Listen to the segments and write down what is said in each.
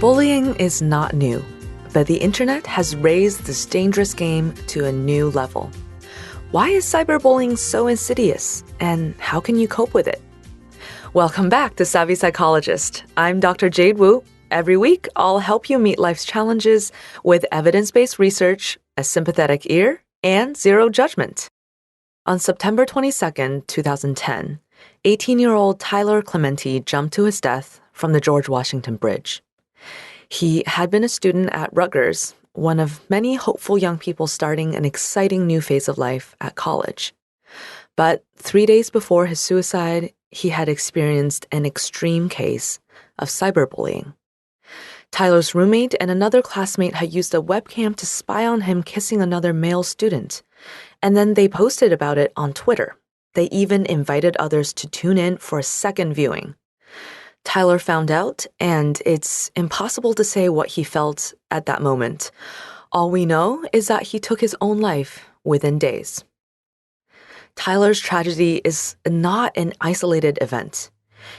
Bullying is not new, but the internet has raised this dangerous game to a new level. Why is cyberbullying so insidious, and how can you cope with it? Welcome back to Savvy Psychologist. I'm Dr. Jade Wu. Every week, I'll help you meet life's challenges with evidence-based research, a sympathetic ear, and zero judgment. On September 22, 2010, 18-year-old Tyler Clementi jumped to his death from the George Washington Bridge. He had been a student at Rutgers, one of many hopeful young people starting an exciting new phase of life at college. But 3 days before his suicide, he had experienced an extreme case of cyberbullying. Tyler's roommate and another classmate had used a webcam to spy on him kissing another male student, and then they posted about it on Twitter. They even invited others to tune in for a second viewing. Tyler found out, and it's impossible to say what he felt at that moment. All we know is that he took his own life within days. Tyler's tragedy is not an isolated event.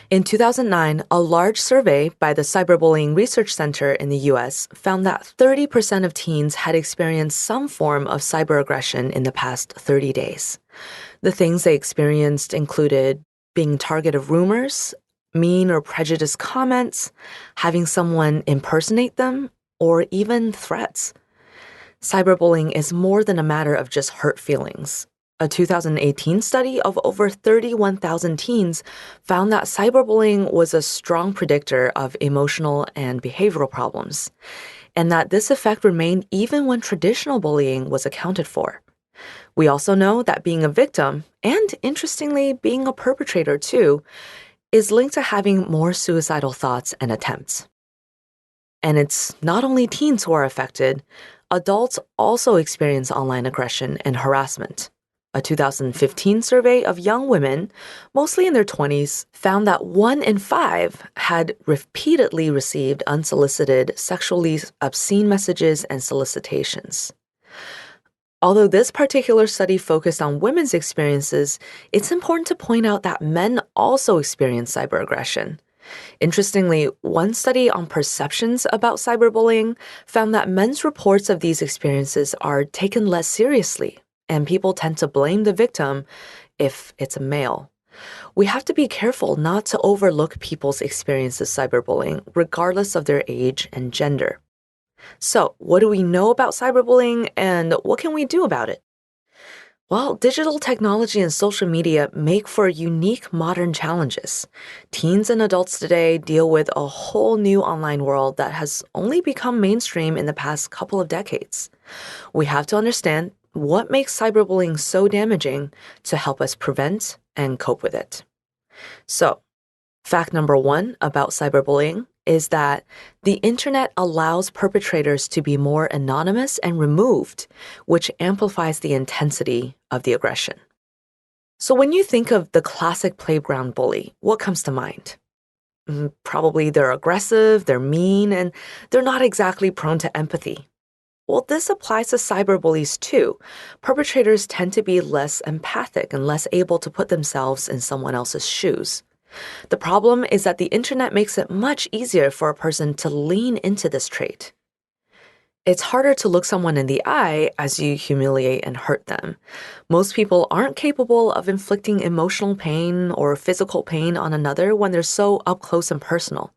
In 2009, a large survey by the Cyberbullying Research Center in the US found that 30% of teens had experienced some form of cyber aggression in the past 30 days. The things they experienced included being target of rumors, mean or prejudiced comments, having someone impersonate them, or even threats. Cyberbullying is more than a matter of just hurt feelings. A 2018 study of over 31,000 teens found that cyberbullying was a strong predictor of emotional and behavioral problems, and that this effect remained even when traditional bullying was accounted for. We also know that being a victim, and interestingly, being a perpetrator too, is linked to having more suicidal thoughts and attempts. And it's not only teens who are affected, adults also experience online aggression and harassment. A 2015 survey of young women, mostly in their 20s, found that 1 in 5 had repeatedly received unsolicited, sexually obscene messages and solicitations. Although this particular study focused on women's experiences, it's important to point out that men also experience cyberaggression. Interestingly, one study on perceptions about cyberbullying found that men's reports of these experiences are taken less seriously, and people tend to blame the victim if it's a male. We have to be careful not to overlook people's experiences of cyberbullying, regardless of their age and gender. So, what do we know about cyberbullying, and what can we do about it? Well, digital technology and social media make for unique modern challenges. Teens and adults today deal with a whole new online world that has only become mainstream in the past couple of decades. We have to understand what makes cyberbullying so damaging to help us prevent and cope with it. So, fact number 1 about cyberbullying is that the internet allows perpetrators to be more anonymous and removed, which amplifies the intensity of the aggression. So when you think of the classic playground bully, what comes to mind? Probably they're aggressive, they're mean, and they're not exactly prone to empathy. Well, this applies to cyberbullies too. Perpetrators tend to be less empathic and less able to put themselves in someone else's shoes. The problem is that the internet makes it much easier for a person to lean into this trait. It's harder to look someone in the eye as you humiliate and hurt them. Most people aren't capable of inflicting emotional pain or physical pain on another when they're so up close and personal.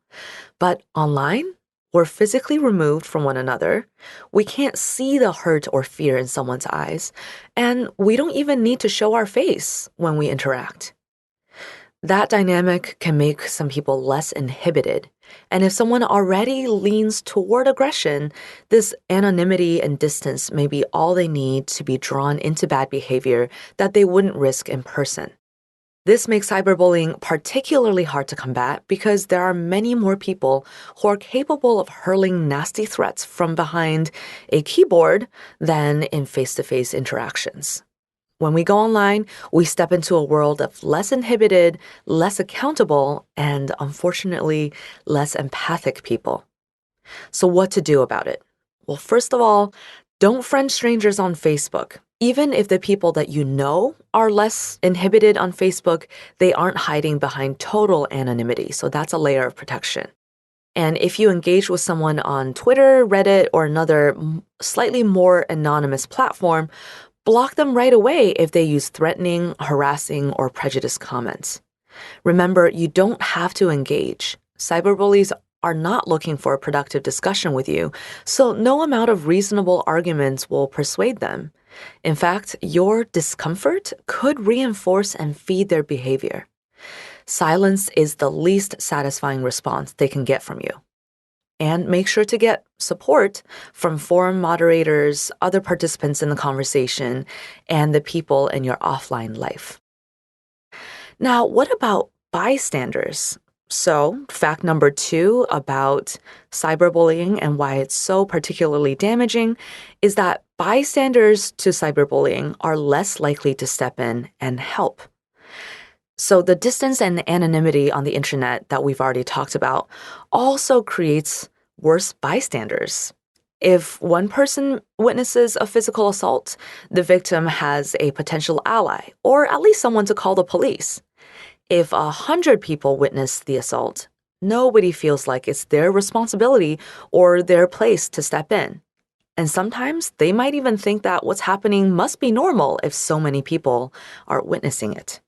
But online, we're physically removed from one another. We can't see the hurt or fear in someone's eyes, and we don't even need to show our face when we interact. That dynamic can make some people less inhibited. And if someone already leans toward aggression, this anonymity and distance may be all they need to be drawn into bad behavior that they wouldn't risk in person. This makes cyberbullying particularly hard to combat because there are many more people who are capable of hurling nasty threats from behind a keyboard than in face-to-face interactions. When we go online, we step into a world of less inhibited, less accountable, and unfortunately, less empathic people. So what to do about it? Well, first of all, don't friend strangers on Facebook. Even if the people that you know are less inhibited on Facebook, they aren't hiding behind total anonymity, so that's a layer of protection. And if you engage with someone on Twitter, Reddit, or another slightly more anonymous platform, block them right away if they use threatening, harassing, or prejudiced comments. Remember, you don't have to engage. Cyberbullies are not looking for a productive discussion with you, so no amount of reasonable arguments will persuade them. In fact, your discomfort could reinforce and feed their behavior. Silence is the least satisfying response they can get from you. And make sure to get support from forum moderators, other participants in the conversation, and the people in your offline life. Now, what about bystanders? So, fact number 2 about cyberbullying and why it's so particularly damaging is that bystanders to cyberbullying are less likely to step in and help. So, the distance and anonymity on the internet that we've already talked about also creates worse bystanders. If one person witnesses a physical assault, the victim has a potential ally, or at least someone to call the police. If 100 people witness the assault, nobody feels like it's their responsibility or their place to step in. And sometimes they might even think that what's happening must be normal if so many people are witnessing it.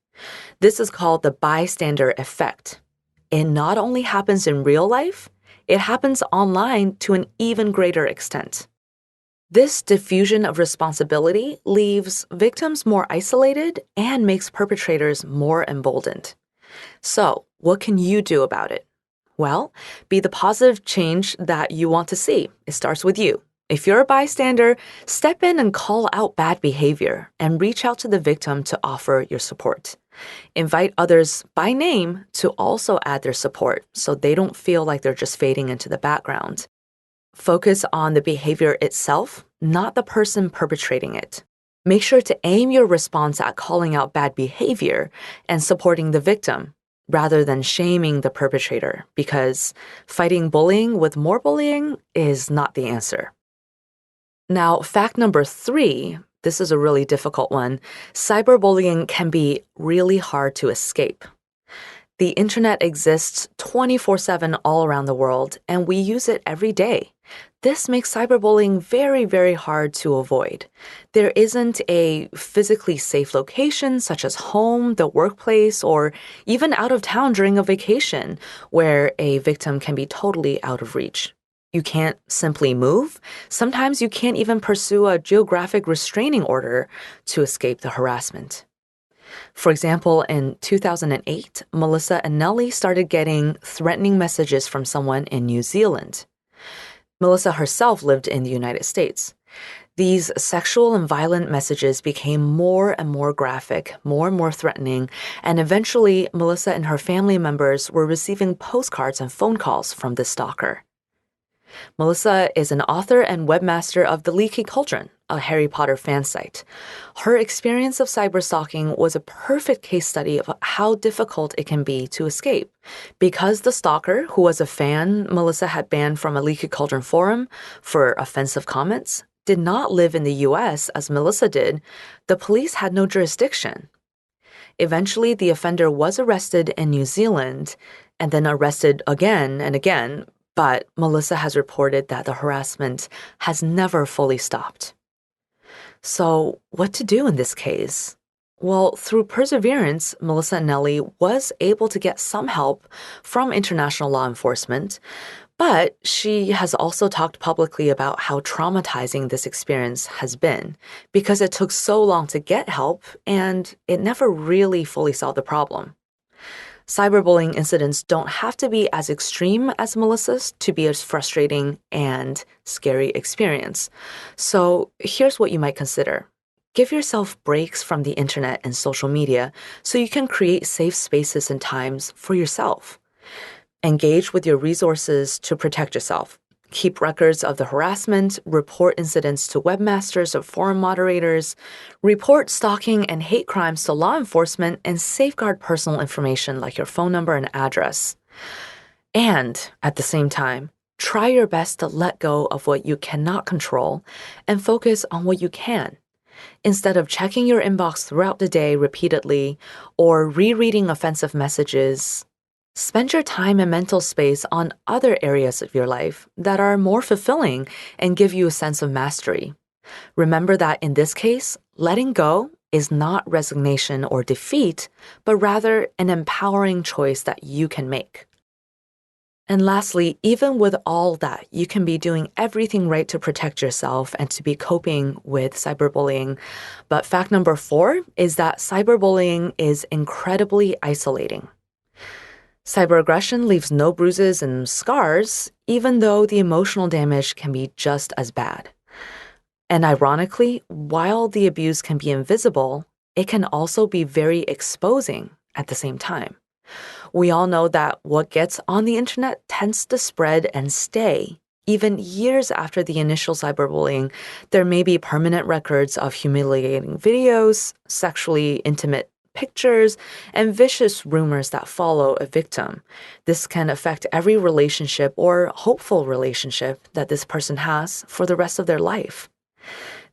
This is called the bystander effect. It not only happens in real life, it happens online to an even greater extent. This diffusion of responsibility leaves victims more isolated and makes perpetrators more emboldened. So, what can you do about it? Well, be the positive change that you want to see. It starts with you. If you're a bystander, step in and call out bad behavior and reach out to the victim to offer your support. Invite others by name to also add their support so they don't feel like they're just fading into the background. Focus on the behavior itself, not the person perpetrating it. Make sure to aim your response at calling out bad behavior and supporting the victim rather than shaming the perpetrator, because fighting bullying with more bullying is not the answer. Now, fact number 3, this is a really difficult one. Cyberbullying can be really hard to escape. The internet exists 24/7 all around the world, and we use it every day. This makes cyberbullying very, very hard to avoid. There isn't a physically safe location, such as home, the workplace, or even out of town during a vacation, where a victim can be totally out of reach. You can't simply move. Sometimes you can't even pursue a geographic restraining order to escape the harassment. For example, in 2008, Melissa and Nellie started getting threatening messages from someone in New Zealand. Melissa herself lived in the United States. These sexual and violent messages became more and more graphic, more and more threatening, and eventually Melissa and her family members were receiving postcards and phone calls from this stalker. Melissa is an author and webmaster of The Leaky Cauldron, a Harry Potter fan site. Her experience of cyberstalking was a perfect case study of how difficult it can be to escape. Because the stalker, who was a fan Melissa had banned from a Leaky Cauldron forum for offensive comments, did not live in the US as Melissa did, the police had no jurisdiction. Eventually, the offender was arrested in New Zealand and then arrested again and again, but Melissa has reported that the harassment has never fully stopped. So, what to do in this case? Well, through perseverance, Melissa and Nellie was able to get some help from international law enforcement, but she has also talked publicly about how traumatizing this experience has been because it took so long to get help and it never really fully solved the problem. Cyberbullying incidents don't have to be as extreme as Melissa's to be a frustrating and scary experience. So here's what you might consider. Give yourself breaks from the internet and social media so you can create safe spaces and times for yourself. Engage with your resources to protect yourself. Keep records of the harassment, report incidents to webmasters or forum moderators, report stalking and hate crimes to law enforcement, and safeguard personal information like your phone number and address. And at the same time, try your best to let go of what you cannot control and focus on what you can. Instead of checking your inbox throughout the day repeatedly or rereading offensive messages, Spend your time and mental space on other areas of your life that are more fulfilling and give you a sense of mastery. Remember that in this case, letting go is not resignation or defeat, but rather an empowering choice that you can make. And lastly, even with all that, you can be doing everything right to protect yourself and to be coping with cyberbullying. But fact number 4 is that cyberbullying is incredibly isolating. Cyber-aggression leaves no bruises and scars, even though the emotional damage can be just as bad. And ironically, while the abuse can be invisible, it can also be very exposing at the same time. We all know that what gets on the internet tends to spread and stay. Even years after the initial cyberbullying, there may be permanent records of humiliating videos, sexually intimate pictures, and vicious rumors that follow a victim. This can affect every relationship or hopeful relationship that this person has for the rest of their life.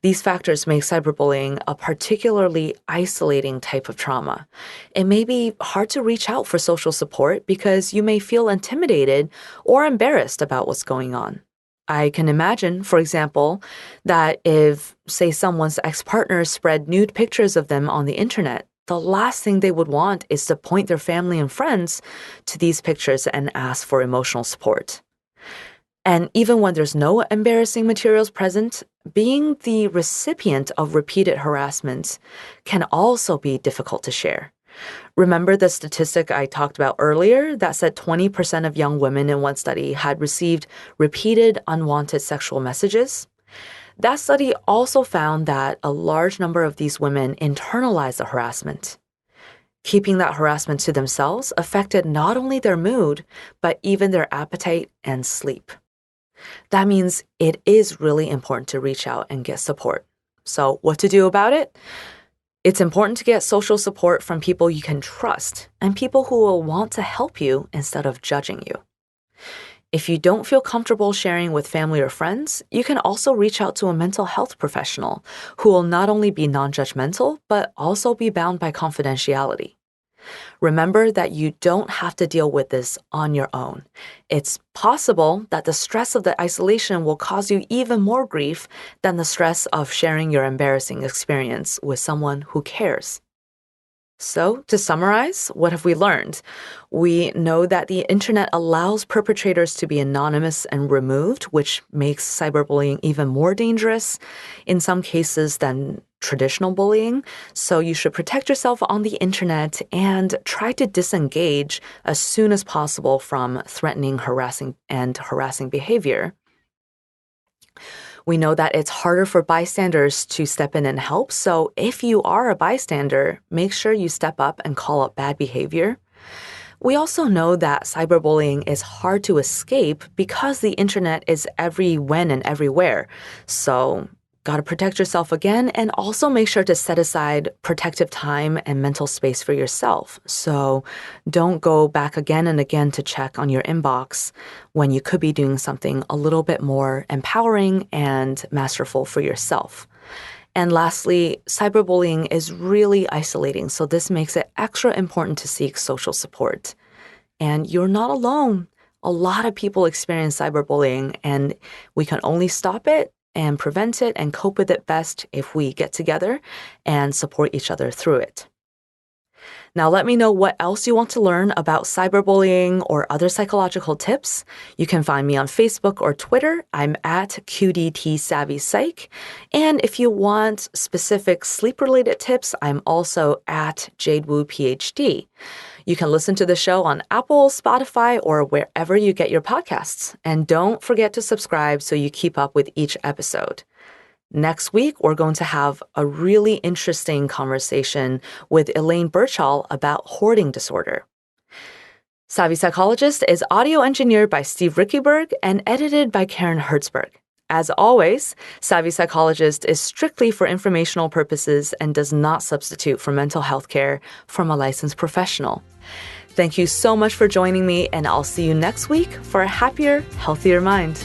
These factors make cyberbullying a particularly isolating type of trauma. It may be hard to reach out for social support because you may feel intimidated or embarrassed about what's going on. I can imagine, for example, that if, say, someone's ex-partner spread nude pictures of them on the internet, the last thing they would want is to point their family and friends to these pictures and ask for emotional support. And even when there's no embarrassing materials present, being the recipient of repeated harassment can also be difficult to share. Remember the statistic I talked about earlier that said 20% of young women in one study had received repeated unwanted sexual messages? That study also found that a large number of these women internalized the harassment. Keeping that harassment to themselves affected not only their mood, but even their appetite and sleep. That means it is really important to reach out and get support. So, what to do about it? It's important to get social support from people you can trust and people who will want to help you instead of judging you. If you don't feel comfortable sharing with family or friends, you can also reach out to a mental health professional who will not only be non-judgmental, but also be bound by confidentiality. Remember that you don't have to deal with this on your own. It's possible that the stress of the isolation will cause you even more grief than the stress of sharing your embarrassing experience with someone who cares. So, to summarize, what have we learned? We know that the internet allows perpetrators to be anonymous and removed, which makes cyberbullying even more dangerous in some cases than traditional bullying. So you should protect yourself on the internet and try to disengage as soon as possible from threatening, harassing behavior. We know that it's harder for bystanders to step in and help, so if you are a bystander, make sure you step up and call out bad behavior. We also know that cyberbullying is hard to escape because the internet is every when and everywhere. So, gotta protect yourself again, and also make sure to set aside protective time and mental space for yourself. So don't go back again and again to check on your inbox when you could be doing something a little bit more empowering and masterful for yourself. And lastly, cyberbullying is really isolating, so this makes it extra important to seek social support. And you're not alone. A lot of people experience cyberbullying, and we can only stop it and prevent it and cope with it best if we get together and support each other through it. Now, let me know what else you want to learn about cyberbullying or other psychological tips. You can find me on Facebook or Twitter. I'm at QDT Savvy Psych. And if you want specific sleep-related tips, I'm also at Jade Wu PhD. You can listen to the show on Apple, Spotify, or wherever you get your podcasts. And don't forget to subscribe so you keep up with each episode. Next week, we're going to have a really interesting conversation with Elaine Birchall about hoarding disorder. Savvy Psychologist is audio engineered by Steve Rickeberg and edited by Karen Hertzberg. As always, Savvy Psychologist is strictly for informational purposes and does not substitute for mental health care from a licensed professional. Thank you so much for joining me, and I'll see you next week for a happier, healthier mind.